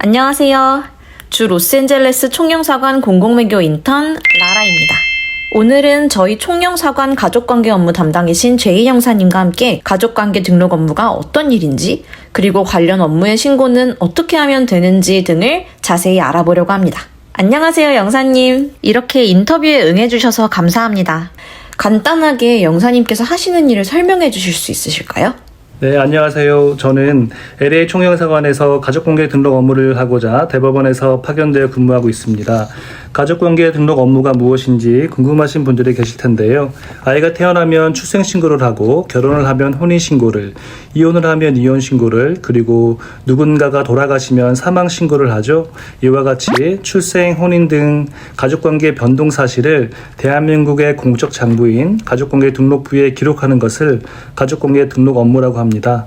안녕하세요. 주 로스앤젤레스 총영사관 공공외교 인턴 라라입니다. 오늘은 저희 총영사관 가족관계 업무 담당이신 제이 형사님과 함께 가족관계 등록 업무가 어떤 일인지, 그리고 관련 업무의 신고는 어떻게 하면 되는지 등을 자세히 알아보려고 합니다. 안녕하세요, 영사님. 이렇게 인터뷰에 응해주셔서 감사합니다. 간단하게 영사님께서 하시는 일을 설명해 주실 수 있으실까요? 네, 안녕하세요. 저는 LA 총영사관에서 가족관계 등록 업무를 하고자 대법원에서 파견되어 근무하고 있습니다. 가족관계 등록 업무가 무엇인지 궁금하신 분들이 계실 텐데요. 아이가 태어나면 출생신고를 하고, 결혼을 하면 혼인신고를, 이혼을 하면 이혼신고를, 그리고 누군가가 돌아가시면 사망신고를 하죠. 이와 같이 출생, 혼인 등 가족관계 변동 사실을 대한민국의 공적 장부인 가족관계 등록부에 기록하는 것을 가족관계 등록 업무라고 합니다.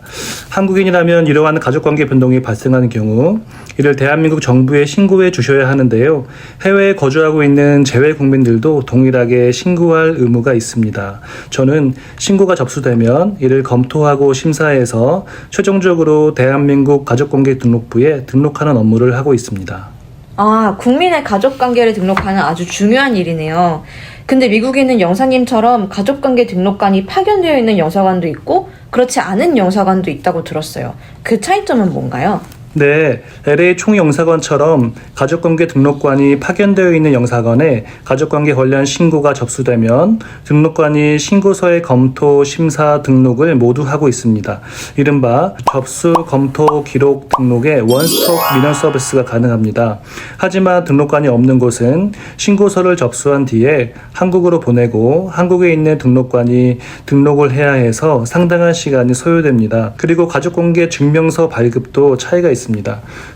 한국인이라면 이러한 가족관계 변동이 발생하는 경우 이를 대한민국 정부에 신고해 주셔야 하는데요. 해외에 거주하고 있는 재외 국민들도 동일하게 신고할 의무가 있습니다. 저는 신고가 접수되면 이를 검토하고 심사해서 최종적으로 대한민국 가족관계 등록부에 등록하는 업무를 하고 있습니다. 아, 국민의 가족관계를 등록하는 아주 중요한 일이네요. 근데 미국에는 영사님처럼 가족관계 등록관이 파견되어 있는 영사관도 있고 그렇지 않은 영사관도 있다고 들었어요. 그 차이점은 뭔가요? 네, LA 총영사관처럼 가족관계 등록관이 파견되어 있는 영사관에 가족관계 관련 신고가 접수되면 등록관이 신고서의 검토, 심사, 등록을 모두 하고 있습니다. 이른바 접수, 검토, 기록, 등록의 원스톱 민원 서비스가 가능합니다. 하지만 등록관이 없는 곳은 신고서를 접수한 뒤에 한국으로 보내고 한국에 있는 등록관이 등록을 해야 해서 상당한 시간이 소요됩니다. 그리고 가족관계 증명서 발급도 차이가 있습니다.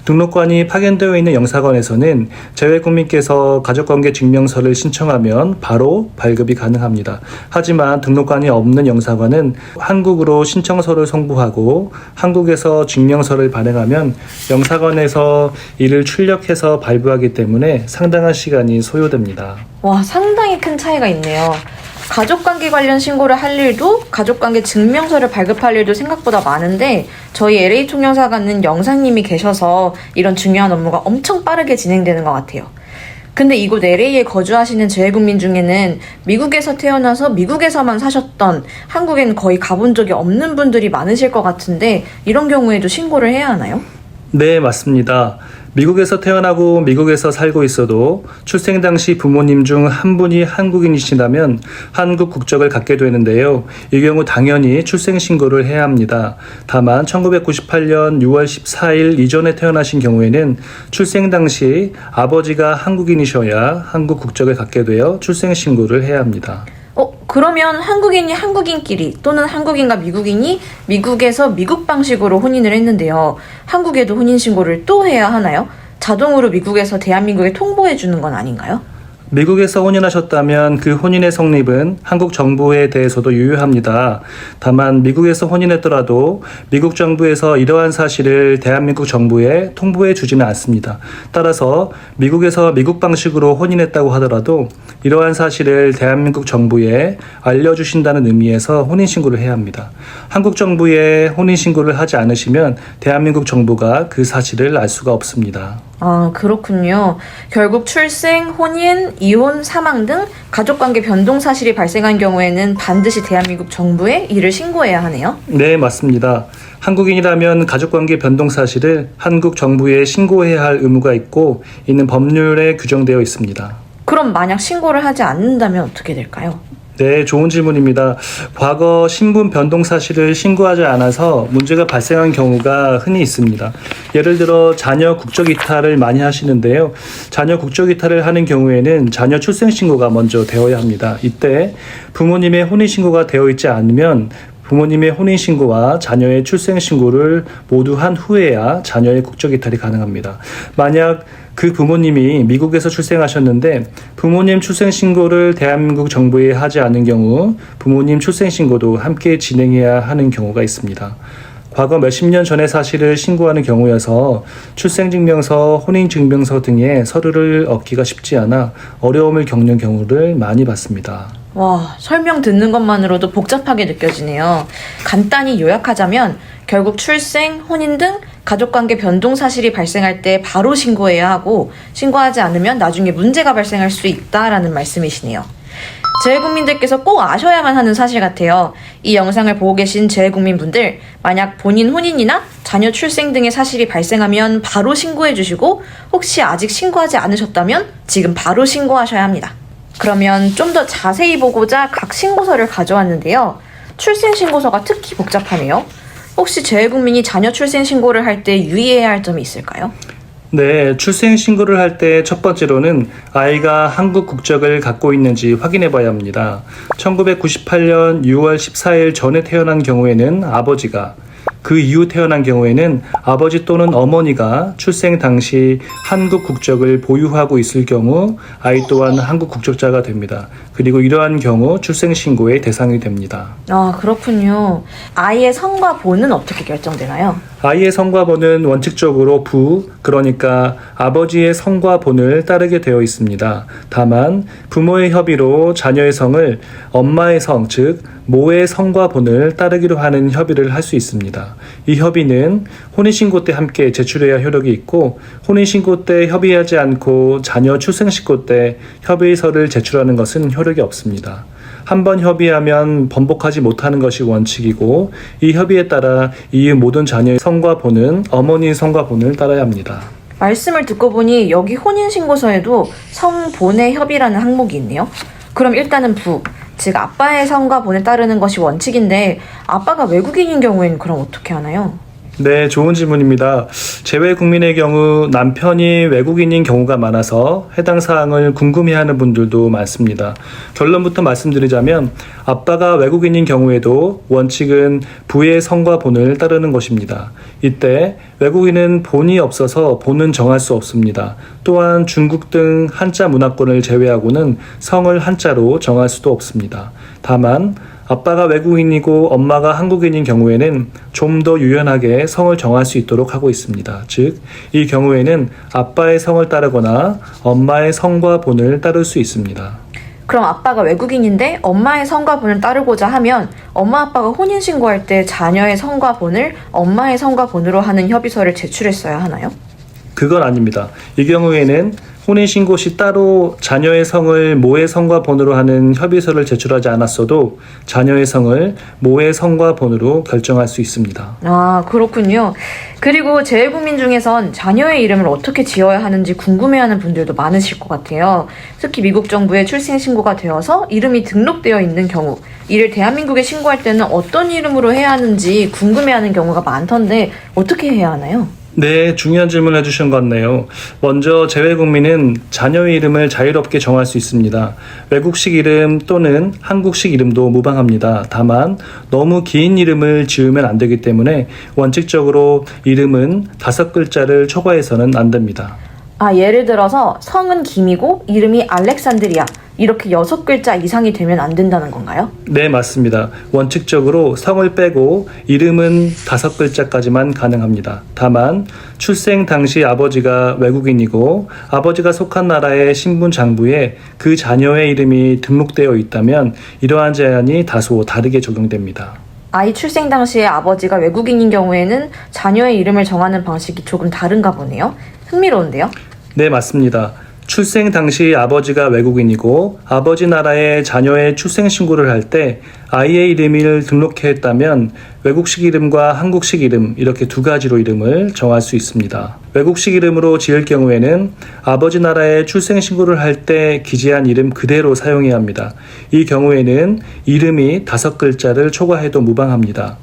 등록관이 파견되어 있는 영사관에서는 재외국민께서 가족관계 증명서를 신청하면 바로 발급이 가능합니다. 하지만 등록관이 없는 영사관은 한국으로 신청서를 송부하고 한국에서 증명서를 발행하면 영사관에서 이를 출력해서 발부하기 때문에 상당한 시간이 소요됩니다. 와, 상당히 큰 차이가 있네요. 가족관계 관련 신고를 할 일도 가족관계 증명서를 발급할 일도 생각보다 많은데 저희 LA 총영사관은 영사님이 계셔서 이런 중요한 업무가 엄청 빠르게 진행되는 것 같아요. 근데 이곳 LA에 거주하시는 재외국민 중에는 미국에서 태어나서 미국에서만 사셨던, 한국엔 거의 가본 적이 없는 분들이 많으실 것 같은데 이런 경우에도 신고를 해야 하나요? 네, 맞습니다. 미국에서 태어나고 미국에서 살고 있어도 출생 당시 부모님 중 한 분이 한국인이시라면 한국 국적을 갖게 되는데요. 이 경우 당연히 출생 신고를 해야 합니다. 다만 1998년 6월 14일 이전에 태어나신 경우에는 출생 당시 아버지가 한국인이셔야 한국 국적을 갖게 되어 출생 신고를 해야 합니다. 그러면 한국인이 한국인끼리 또는 한국인과 미국인이 미국에서 미국 방식으로 혼인을 했는데요. 한국에도 혼인신고를 또 해야 하나요? 자동으로 미국에서 대한민국에 통보해 주는 건 아닌가요? 미국에서 혼인하셨다면 그 혼인의 성립은 한국 정부에 대해서도 유효합니다. 다만 미국에서 혼인했더라도 미국 정부에서 이러한 사실을 대한민국 정부에 통보해 주지는 않습니다. 따라서 미국에서 미국 방식으로 혼인했다고 하더라도 이러한 사실을 대한민국 정부에 알려주신다는 의미에서 혼인신고를 해야 합니다. 한국 정부에 혼인신고를 하지 않으시면 대한민국 정부가 그 사실을 알 수가 없습니다. 아, 그렇군요. 결국 출생, 혼인, 이혼, 사망 등 가족관계 변동 사실이 발생한 경우에는 반드시 대한민국 정부에 이를 신고해야 하네요. 네, 맞습니다. 한국인이라면 가족관계 변동 사실을 한국 정부에 신고해야 할 의무가 있고 이는 법률에 규정되어 있습니다. 그럼 만약 신고를 하지 않는다면 어떻게 될까요? 네, 좋은 질문입니다. 과거 신분 변동 사실을 신고하지 않아서 문제가 발생한 경우가 흔히 있습니다. 예를 들어 자녀 국적 이탈을 많이 하시는데요. 자녀 국적 이탈을 하는 경우에는 자녀 출생 신고가 먼저 되어야 합니다. 이때 부모님의 혼인 신고가 되어 있지 않으면 부모님의 혼인신고와 자녀의 출생신고를 모두 한 후에야 자녀의 국적이탈이 가능합니다. 만약 그 부모님이 미국에서 출생하셨는데 부모님 출생신고를 대한민국 정부에 하지 않은 경우 부모님 출생신고도 함께 진행해야 하는 경우가 있습니다. 과거 몇십 년 전의 사실을 신고하는 경우여서 출생증명서, 혼인증명서 등의 서류를 얻기가 쉽지 않아 어려움을 겪는 경우를 많이 봤습니다. 와, 설명 듣는 것만으로도 복잡하게 느껴지네요. 간단히 요약하자면 결국 출생, 혼인 등 가족관계 변동 사실이 발생할 때 바로 신고해야 하고 신고하지 않으면 나중에 문제가 발생할 수 있다라는 말씀이시네요. 재외국민들께서 꼭 아셔야만 하는 사실 같아요. 이 영상을 보고 계신 재외국민분들, 만약 본인 혼인이나 자녀 출생 등의 사실이 발생하면 바로 신고해 주시고 혹시 아직 신고하지 않으셨다면 지금 바로 신고하셔야 합니다. 그러면 좀 더 자세히 보고자 각 신고서를 가져왔는데요. 출생신고서가 특히 복잡하네요. 혹시 재외국민이 자녀 출생신고를 할 때 유의해야 할 점이 있을까요? 네, 출생 신고를 할 때 첫 번째로는 아이가 한국 국적을 갖고 있는지 확인해 봐야 합니다. 1998년 6월 14일 전에 태어난 경우에는 아버지가, 그 이후 태어난 경우에는 아버지 또는 어머니가 출생 당시 한국 국적을 보유하고 있을 경우 아이 또한 한국 국적자가 됩니다. 그리고 이러한 경우 출생신고의 대상이 됩니다. 아, 그렇군요. 아이의 성과 보는 어떻게 결정되나요? 아이의 성과 보는 원칙적으로 그러니까 아버지의 성과 본을 따르게 되어 있습니다. 다만 부모의 협의로 자녀의 성을 엄마의 성, 즉 모의 성과 본을 따르기로 하는 협의를 할 수 있습니다. 이 협의는 혼인신고 때 함께 제출해야 효력이 있고, 혼인신고 때 협의하지 않고 자녀 출생신고 때 협의서를 제출하는 것은 효력이 없습니다. 한번 협의하면 번복하지 못하는 것이 원칙이고, 이 협의에 따라 이후 모든 자녀의 성과 본은 어머니의 성과 본을 따라야 합니다. 말씀을 듣고 보니 여기 혼인신고서에도 성본의 협의라는 항목이 있네요. 그럼 일단은 즉 아빠의 성과 본에 따르는 것이 원칙인데 아빠가 외국인인 경우에는 그럼 어떻게 하나요? 네, 좋은 질문입니다. 재외국민의 경우 남편이 외국인인 경우가 많아서 해당 사항을 궁금해하는 분들도 많습니다. 결론부터 말씀드리자면 아빠가 외국인인 경우에도 원칙은 부의 성과 본을 따르는 것입니다. 이때 외국인은 본이 없어서 본은 정할 수 없습니다. 또한 중국 등 한자 문화권을 제외하고는 성을 한자로 정할 수도 없습니다. 다만 아빠가 외국인이고 엄마가 한국인인 경우에는 좀 더 유연하게 성을 정할 수 있도록 하고 있습니다. 즉, 이 경우에는 아빠의 성을 따르거나 엄마의 성과 본을 따를 수 있습니다. 그럼 아빠가 외국인인데 엄마의 성과 본을 따르고자 하면 엄마 아빠가 혼인신고할 때 자녀의 성과 본을 엄마의 성과 본으로 하는 협의서를 제출했어야 하나요? 그건 아닙니다. 이 경우에는 혼인신고 시 따로 자녀의 성을 모의 성과 본으로 하는 협의서를 제출하지 않았어도 자녀의 성을 모의 성과 본으로 결정할 수 있습니다. 아, 그렇군요. 그리고 재외국민 중에선 자녀의 이름을 어떻게 지어야 하는지 궁금해하는 분들도 많으실 것 같아요. 특히 미국 정부에 출생신고가 되어서 이름이 등록되어 있는 경우, 이를 대한민국에 신고할 때는 어떤 이름으로 해야 하는지 궁금해하는 경우가 많던데 어떻게 해야 하나요? 네, 중요한 질문을 해주신 것 같네요. 먼저 재외국민은 자녀의 이름을 자유롭게 정할 수 있습니다. 외국식 이름 또는 한국식 이름도 무방합니다. 다만 너무 긴 이름을 지으면 안 되기 때문에 원칙적으로 이름은 5글자를 초과해서는 안 됩니다. 아, 예를 들어서 성은 김이고 이름이 알렉산드리아, 이렇게 6글자 이상이 되면 안 된다는 건가요? 네, 맞습니다. 원칙적으로 성을 빼고 이름은 5글자까지만 가능합니다. 다만 출생 당시 아버지가 외국인이고 아버지가 속한 나라의 신분장부에 그 자녀의 이름이 등록되어 있다면 이러한 제한이 다소 다르게 적용됩니다. 아이 출생 당시에 아버지가 외국인인 경우에는 자녀의 이름을 정하는 방식이 조금 다른가 보네요. 흥미로운데요? 네, 맞습니다. 출생 당시 아버지가 외국인이고 아버지 나라의 자녀의 출생 신고를 할 때 아이의 이름을 등록했다면 외국식 이름과 한국식 이름 이렇게 두 가지로 이름을 정할 수 있습니다. 외국식 이름으로 지을 경우에는 아버지 나라의 출생 신고를 할 때 기재한 이름 그대로 사용해야 합니다. 이 경우에는 이름이 5글자를 초과해도 무방합니다.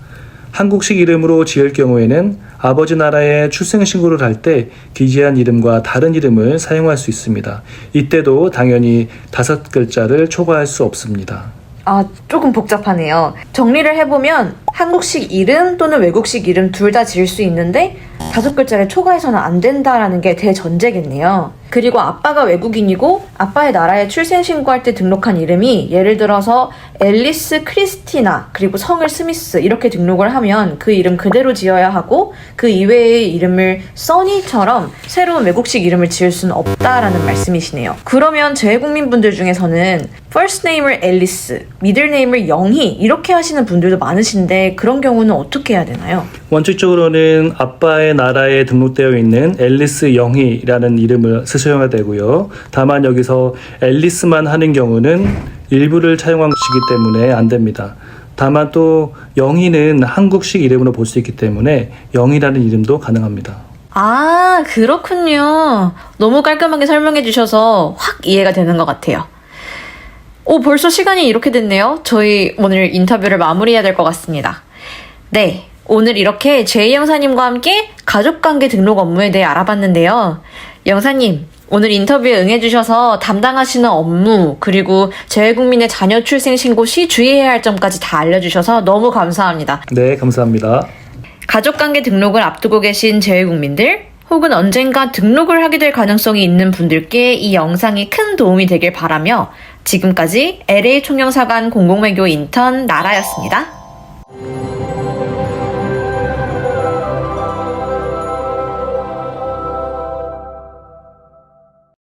한국식 이름으로 지을 경우에는 아버지 나라에 출생신고를 할 때 기재한 이름과 다른 이름을 사용할 수 있습니다. 이때도 당연히 5글자를 초과할 수 없습니다. 아, 조금 복잡하네요. 정리를 해보면 한국식 이름 또는 외국식 이름 둘 다 지을 수 있는데 5글자를 초과해서는 안 된다라는 게 대전제겠네요. 그리고 아빠가 외국인이고 아빠의 나라에 출생신고할 때 등록한 이름이 예를 들어서 앨리스 크리스티나 그리고 성을 스미스 이렇게 등록을 하면 그 이름 그대로 지어야 하고 그 이외의 이름을 써니처럼 새로운 외국식 이름을 지을 수는 없다라는 말씀이시네요. 그러면 재외국민분들 중에서는 first name을 앨리스, middle name을 영희 이렇게 하시는 분들도 많으신데 그런 경우는 어떻게 해야 되나요? 원칙적으로는 아빠의 나라에 등록되어 있는 앨리스 영희라는 이름을 쓰셔야 되고요. 다만 여기서 앨리스만 하는 경우는 일부를 차용한 것이기 때문에 안 됩니다. 다만 또 영희는 한국식 이름으로 볼 수 있기 때문에 영희라는 이름도 가능합니다. 아, 그렇군요. 너무 깔끔하게 설명해 주셔서 확 이해가 되는 것 같아요. 벌써 시간이 이렇게 됐네요. 저희 오늘 인터뷰를 마무리해야 될 것 같습니다. 네, 오늘 이렇게 제이 영사님과 함께 가족관계 등록 업무에 대해 알아봤는데요. 영사님, 오늘 인터뷰에 응해주셔서 담당하시는 업무, 그리고 재외국민의 자녀 출생 신고 시 주의해야 할 점까지 다 알려주셔서 너무 감사합니다. 네, 감사합니다. 가족관계 등록을 앞두고 계신 재외국민들, 혹은 언젠가 등록을 하게 될 가능성이 있는 분들께 이 영상이 큰 도움이 되길 바라며 지금까지 LA 총영사관 공공외교 인턴 나라였습니다.